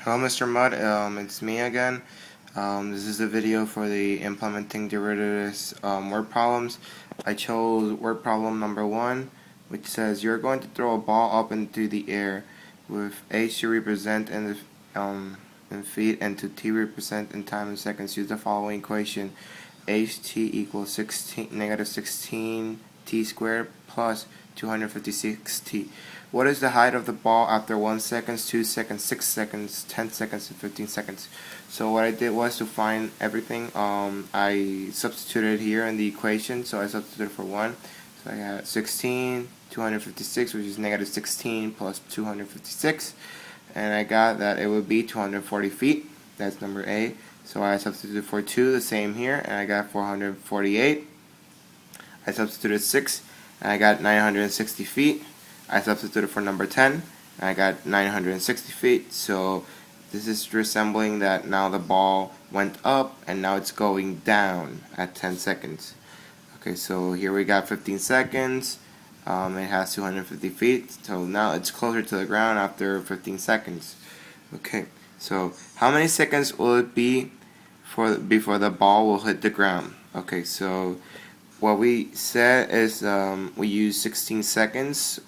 Hello, Mr. Mudd. It's me again. This is a video for the implementing derivatives word problems. I chose word problem number 1, which says you're going to throw a ball up into the air with h to represent in feet and to t represent in time in seconds. Use the following equation: ht equals negative 16 t squared plus 256t. What is the height of the ball after 1 second, 2 seconds, 6 seconds, 10 seconds, and 15 seconds? So what I did was to find everything. I substituted here in the equation. So I substituted for 1. So I got 16, 256, which is negative 16 plus 256. And I got that it would be 240 feet. That's number A. So I substituted for 2, the same here, and I got 448. I substituted 6, and I got 960 feet. I substituted for number 10, and I got 960 feet. So this is resembling that now the ball went up, and now it's going down at 10 seconds. Okay, so here we got 15 seconds. It has 250 feet, so now it's closer to the ground after 15 seconds. Okay, so how many seconds will it be before the ball will hit the ground? Okay, so what we said is we used 16 seconds.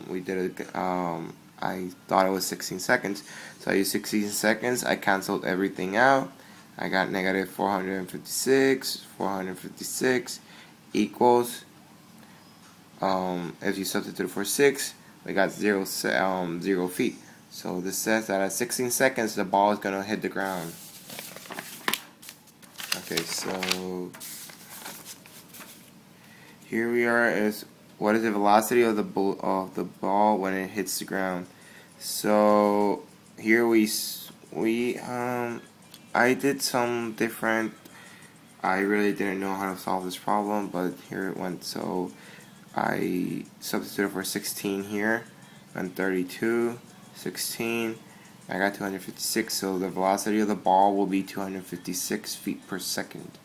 We did it. I thought it was 16 seconds, so I used 16 seconds. I canceled everything out. I got negative 456 equals. If you substitute for 6, we got 0 feet. So this says that at 16 seconds the ball is gonna hit the ground. Okay, so here we are. Is what is the velocity of the ball when it hits the ground? So here I did some different. I really didn't know how to solve this problem, but here it went. So I substituted for 16 here, and 32, 16. I got 256, so the velocity of the ball will be 256 feet per second.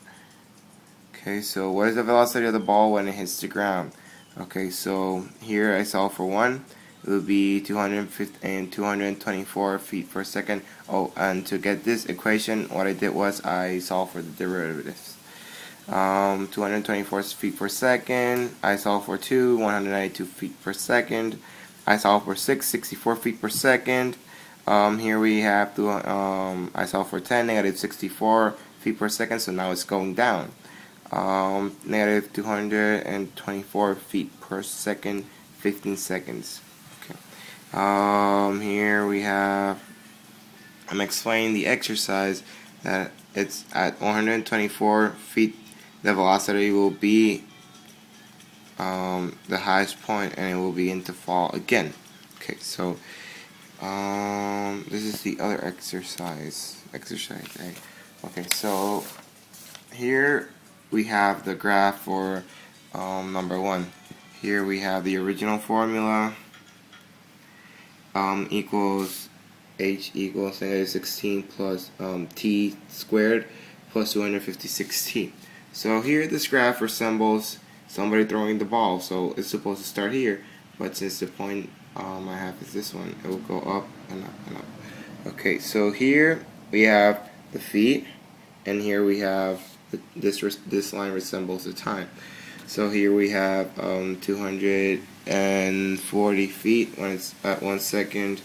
Okay, so what is the velocity of the ball when it hits the ground? Okay, so here I solve for 1. It would be 224 feet per second. Oh, and to get this equation, what I did was I solved for the derivatives. 224 feet per second. I solve for 2, 192 feet per second. I solve for 6, 64 feet per second. Here we have to, I solve for 10, negative 64 feet per second, so now it's going down. Negative 224 feet per second, 15 seconds. Okay. Here we have, I'm explaining the exercise that it's at 124 feet, the velocity will be the highest point, and it will begin to fall again. Okay, so this is the other exercise A. Okay, so here we have the graph for number 1. Here we have the original formula, equals h equals negative 16 plus t squared plus 256t. So here this graph resembles somebody throwing the ball, so it's supposed to start here, but since the point I have is this one, it will go up and up and up. Okay, so here we have the feet, and here we have this line resembles the time. So here we have 240 feet when it's at 1 second,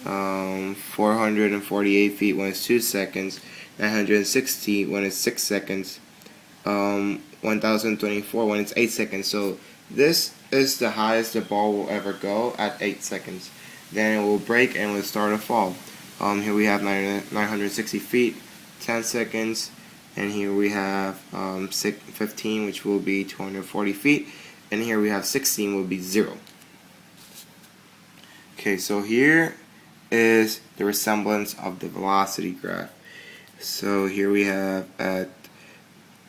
448 feet when it's 2 seconds, 960 when it's 6 seconds, 1024 when it's 8 seconds. So this is the highest the ball will ever go at 8 seconds. Then it will break and will start to fall. Here we have 960 feet, 10 seconds, and here we have 15, which will be 240 feet, and here we have 16, will be 0. Okay, so here is the resemblance of the velocity graph. So here we have at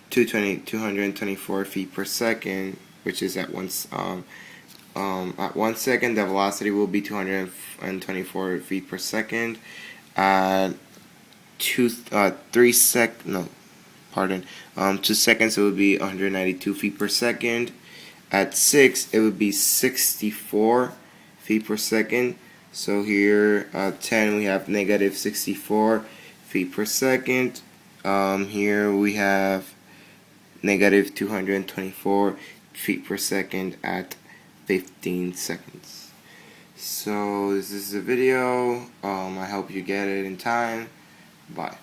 224 feet per second, which is at 1 second, the velocity will be 224 feet per second. At 2 seconds, it would be 192 feet per second. At 6, it would be 64 feet per second. So here at 10 we have negative 64 feet per second. Here we have negative 224 feet per second at 15 seconds. So this is the video. I hope you get it in time. Bye.